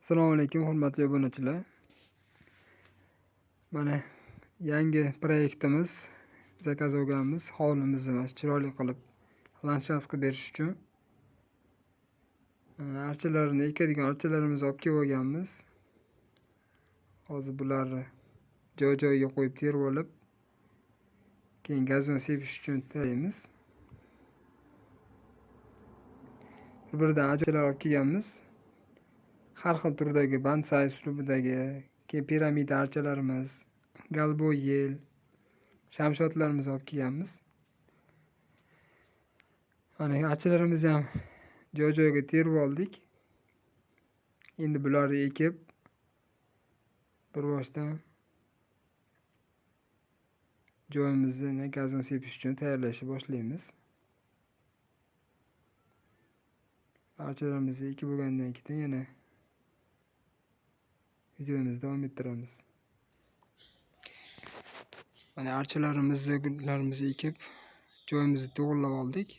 Assalomu alaykum, hurmatli obunachilar. Mana yangi proyektimiz, zakaz olganmiz. Hovlimizni mana chiroyli qilib landshaft qilib berish uchun archalarini ekadigan archalarimizni olib kelib olganmiz. Hozir bularni joy-joyiga qo'yib terib olib, keyin gazon sepish uchun tayyorlaymiz. Bir-biridan archalar olib kelganmiz. Har xil turdagi bonsai uslubidagi, keyin piramida archalarimiz, galboy yel, shamshotlarimizni olib kelganmiz. Mana archalarimizni ham joy-joyiga terib oldik. Endi bularni ekib, bir boshdan joyimizni gazon sepish uchun tayyorlashni boshlaymiz. Archalarimizni ekib bo'lgandan keyin yana videomizni davom ettiramiz. Mana archalarimizni, gullarimizni ekib, joyimizni to'g'irlab oldik.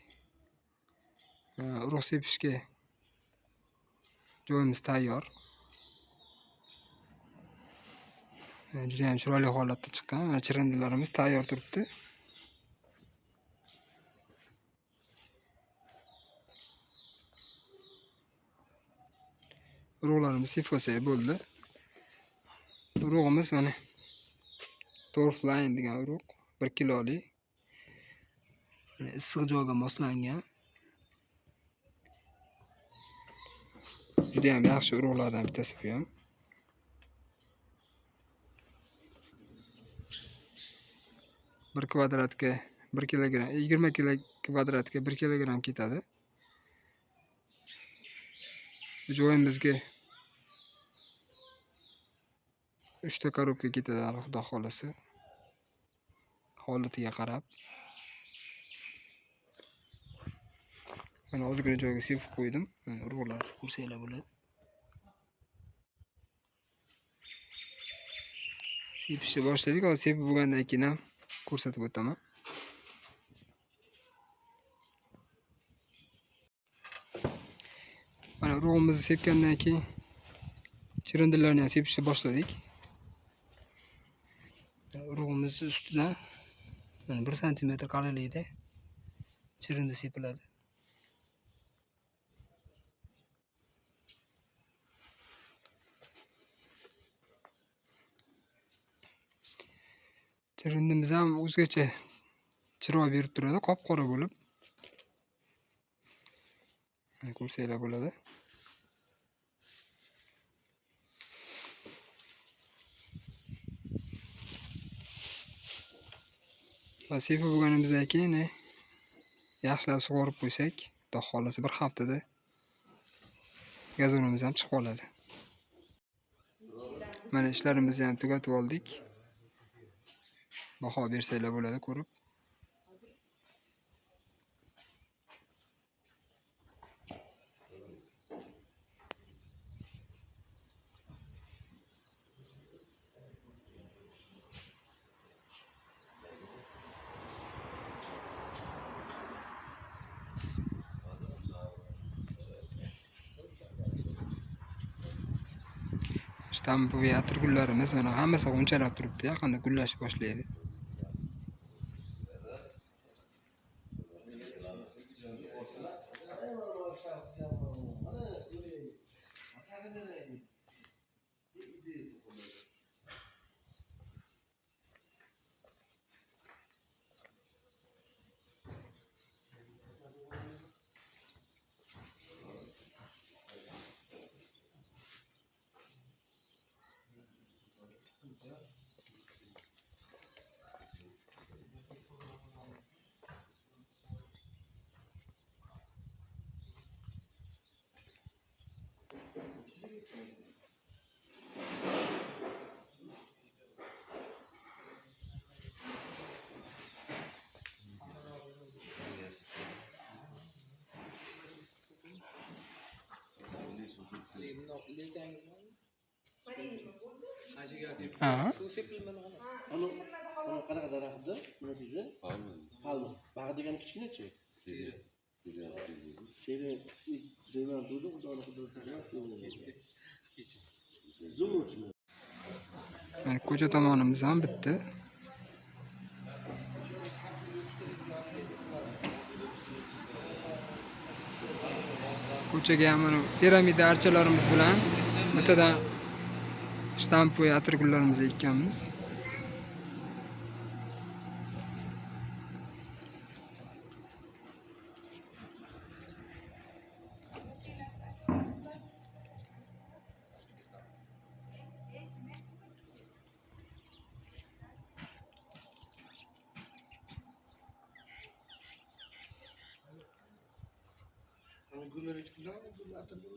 Urug' sepishga joyimiz tayyor. Juda ham chiroyli holatda chiqqan. Mana chirindilarimiz tayyor turibdi. Urug'larimiz sepib olsak bo'ldi. Urug'imiz mana Torfline degan urug', 1 kilolik. Issiq joyga moslangan. Juda ham yaxshi urug'lardan bittasi bu ham. Bir kvadratga 1 kilogramm, 20 kvadratga 1 kilogramm ketadi. Bu joyimizga 3 ta korobka ketadi, xudo xolasa. Holatiga qarab. Mana ozgina joyga sepib qo'ydim. Urug'lar ko'rsanglar bo'ladi. Sepishni boshladik. Hozir sepib bo'lgandan keyin ham ko'rsatib o'taman. Mana urug'imizni sepgandan keyin chirindilarni ham sepishni boshladik. Urug'imiz ustidan mana 1 cm qalinlikda chirindi sepiladi. Chirindimiz ham o'zgacha chiroy berib turadi, qop-qora bo'lib. Mana ko'rsanglar bo'ladi. Va sepib bo'lganimizdan keyin yaxshilab sug'orib qo'ysak, xudo xolasa bir haftada gazonimiz ham chiqib qoladi. Mana ishlarimizni ham tugatib oldik. Baho bersanglar bo'ladi ko'rib. Shtampoviy atir gullarimiz mana hammasi g'unchalab turibdi, yaqinda gullashni boshlaydi. Qanaqa daraxtda? Nima deydi? Palma. Bag'i degani kichkinachi? Seri deyman, xudo Yani ko'cha tomonimiz ham bitti. Ko'chaga ham mana piramida archalarimiz bilan bittadan shtampoy atirgullarimizni ekkanmiz. Hani gülleri güzel mi? Gülleri atılıyor.